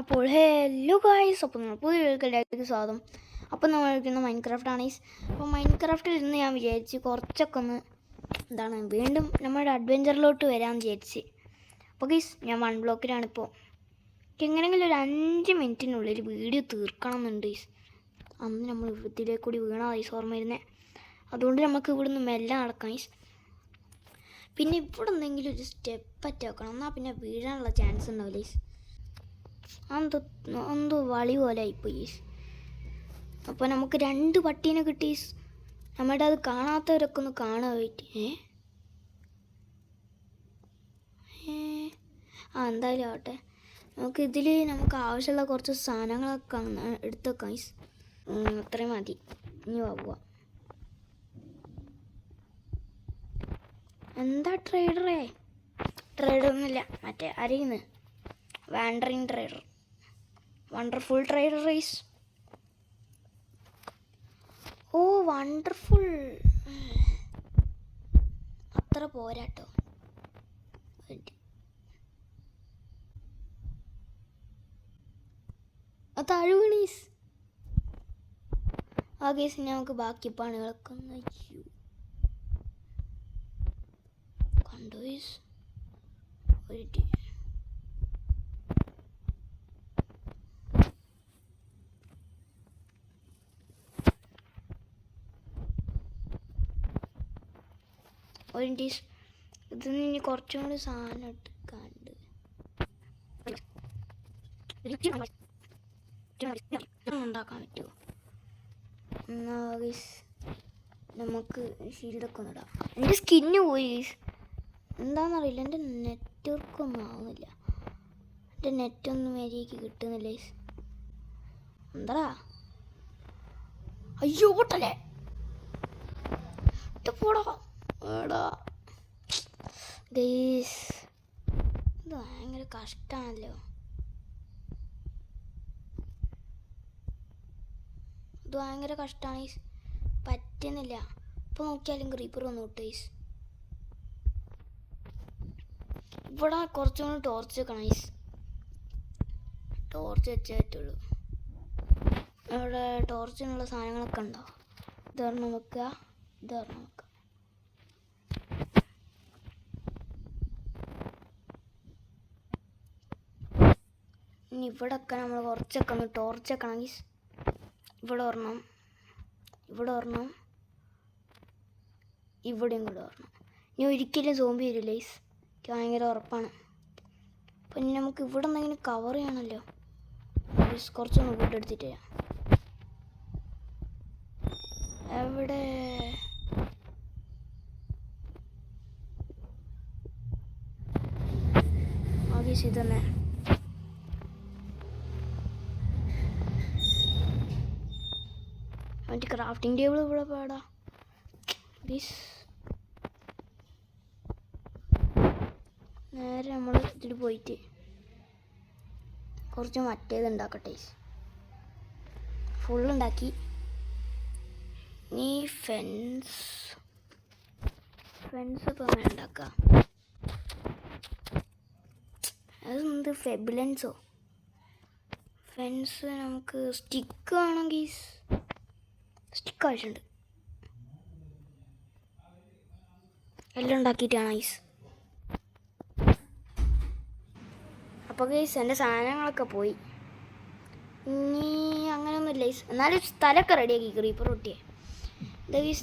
അപ്പോൾ hello guys, അപ്പോൾ നമ്മൾ പുതിയ വീഡിയോയിലേക്ക് സ്വാഗതം. അപ്പോൾ നമ്മൾ കളിക്കുന്ന മൈൻക്രാഫ്റ്റ് ആണ്. അപ്പോൾ മൈൻക്രാഫ്റ്റിൽ ഇരുന്ന് ഞാൻ വിചാരിച്ച് കുറച്ചൊക്കെ ഒന്ന് വീണ്ടും നമ്മുടെ അഡ്വഞ്ചറിലോട്ട് വരാമെന്ന് വിചാരിച്ച്. അപ്പോൾ ഗൈസ്, ഞാൻ 1 ബ്ലോക്കിലാണിപ്പോൾ. എങ്ങനെയെങ്കിലും ഒരു 5 മിനിറ്റിനുള്ളിൽ വീഡിയോ തീർക്കണം എന്നുണ്ട് ഗൈസ്. അന്ന് നമ്മൾ ഇതിലേക്ക് കൂടി വീണ ഗൈസ് ഓർമ്മ വരുന്നത്. അതുകൊണ്ട് നമുക്ക് ഇവിടുന്ന് മെല്ലെ നടക്കാം ഗൈസ്. പിന്നെ ഇവിടെ എന്തെങ്കിലും ഒരു സ്റ്റെപ്പ് അറ്റാക്കണം, എന്നാൽ പിന്നെ വീഴാനുള്ള ചാൻസ് ഉണ്ടാവില്ല ഗൈസ്. എന്തോ വളി പോലെ ആയിപ്പോയി. അപ്പോൾ നമുക്ക് 2 പട്ടീനെ കിട്ടി. നമ്മുടെ അത് കാണാത്തവരൊക്കെ ഒന്ന് കാണാൻ പറ്റി. എന്തായാലും ആവട്ടെ, നമുക്ക് ആവശ്യമുള്ള കുറച്ച് സാധനങ്ങളൊക്കെ എടുത്ത് വെക്കാം. അത്രയും മതി. ഇനി പോവുക. എന്താ ട്രേഡറൊന്നുമില്ല, മറ്റേ അറിയുന്നത് wandering trader, wonderful trader race. ഓ വണ്ടർഫുൾ അത്ര പോരാട്ടോ. തഴുവണീസ് ആ കേസ് നമുക്ക് ബാക്കി പണികളൊക്കെ ഒന്ന് കണ്ടു. ഒരു ഇതിന് ഇനി കുറച്ചും കൂടി സാധനം എടുക്കാണ്ട് ഉണ്ടാക്കാൻ പറ്റുമോ? നമുക്ക് ഷീൽഡൊക്കെ ഒന്ന് ഇടാം. എൻ്റെ സ്കിന്ന് പോയി. എന്താണെന്നറിയില്ല, എൻ്റെ നെറ്റ്വർക്കൊന്നും ആവുന്നില്ല. എൻ്റെ നെറ്റൊന്നും മര്യാദയ്ക്ക് കിട്ടുന്നില്ല. എന്താ അയ്യോ പൊട്ടല്ലേ പോടാ എടാ ഗൈസ്, ഇത് ഭയങ്കര കഷ്ടമാണല്ലോ. ഇത് ഭയങ്കര കഷ്ടമാണ്. പറ്റുന്നില്ല. ഇപ്പോൾ നോക്കിയാലും ക്രീപ്പർ വന്നു വിട്ടു. ഇവിടെ കുറച്ചും കൂടി ടോർച്ച് വെക്കണം. ടോർച്ച് വെച്ചേ പറ്റുള്ളൂ. ഇവിടെ ടോർച്ചിനുള്ള സാധനങ്ങളൊക്കെ ഉണ്ടോ? ഇതൊരെണ്ണം വെക്കുക, ഇതൊരെണ്ണം വെക്കുക. ഇനി ഇവിടെയൊക്കെ നമ്മൾ കുറച്ചൊക്കെ ഒന്ന് ടോർച്ച് വെക്കണം. ഇവിടെ ഒരെണ്ണം, ഇവിടെ ഒരെണ്ണം, ഇവിടെയും കൂടെ ഒരെണ്ണം. ഇനി ഒരിക്കലും സോംബി വരില്ല. എനിക്ക് ഭയങ്കര ഉറപ്പാണ്. അപ്പം ഇനി നമുക്ക് ഇവിടെ എന്തെങ്കിലും കവർ ചെയ്യണമല്ലോ. കുറച്ചൊന്ന് ഫുഡ് എടുത്തിട്ട് ചെയ്യാം. എവിടെ ഇതന്നെ. മറ്റേ ക്രാഫ്റ്റിംഗ് ടേബിൾ ഇവിടെ പാടാ. നേരെ നമ്മൾ ഇതിൽ പോയിട്ട് കുറച്ച് മറ്റേത് ഉണ്ടാക്കട്ടെ. ഫുള്ളുണ്ടാക്കി. ഇനി ഫെൻസ് ഇപ്പോൾ അങ്ങനെ ഉണ്ടാക്കാം. അതെന്ത് ഫെബിലൻസോ? ഫെൻസ് നമുക്ക് സ്റ്റിക്ക് വേണമെങ്കിൽ സ്റ്റിക്ക് ആവശ്യമുണ്ട്. എല്ലാം ഉണ്ടാക്കിയിട്ടാണ് അപ്പോൾ എൻ്റെ സാധനങ്ങളൊക്കെ പോയി. ഇനി അങ്ങനെയൊന്നുമില്ല എന്നാലും സ്ഥലമൊക്കെ റെഡിയാക്കി ക്രീപ്പർ പൊട്ടിയെ.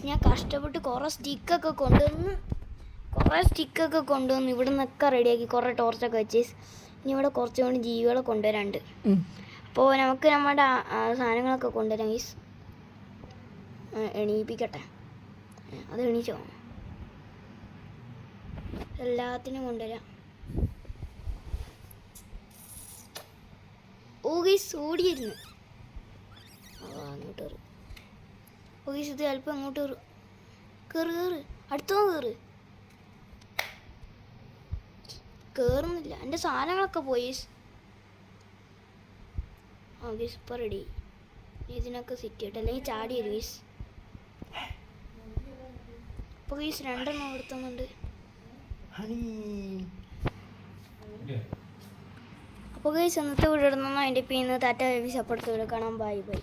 ഞാൻ കഷ്ടപ്പെട്ട് കുറേ സ്റ്റിക്കൊക്കെ കൊണ്ടുവന്ന് ഇവിടെ നിന്നൊക്കെ റെഡിയാക്കി, കുറേ ടോർച്ചൊക്കെ വെച്ച്. ഇനി ഇവിടെ കുറച്ചും കൂടി ജീവികളെ കൊണ്ടുവരാനുണ്ട്. അപ്പോൾ നമുക്ക് നമ്മുടെ സാധനങ്ങളൊക്കെ കൊണ്ടുവരാം. എണീപ്പിക്കട്ടെ. അത് എണീച്ചോ? എല്ലാത്തിനും കൊണ്ടുവരാം. ഓടിയിരുന്നു. അങ്ങോട്ട് കയറി. ഇത് ചിലപ്പോൾ അങ്ങോട്ട് കയറി അടുത്തോ കയറുന്നില്ല. എൻ്റെ സാധനങ്ങളൊക്കെ പോയി. ഇപ്പോൾ റെഡി. ഇതിനൊക്കെ സെറ്റ് ചെയ്യട്ടെ, അല്ലെങ്കിൽ ചാടി വരും. അപ്പോൾ 2 എടുത്തുന്നുണ്ട്. അപ്പോൾ ഗൈസ് ഇന്നത്തെ വീഡിയോ ഇടുന്ന അതിൻ്റെ പിന്നെ ടാറ്റ സപ്പോർട്ട് കാണാം. Bye bye.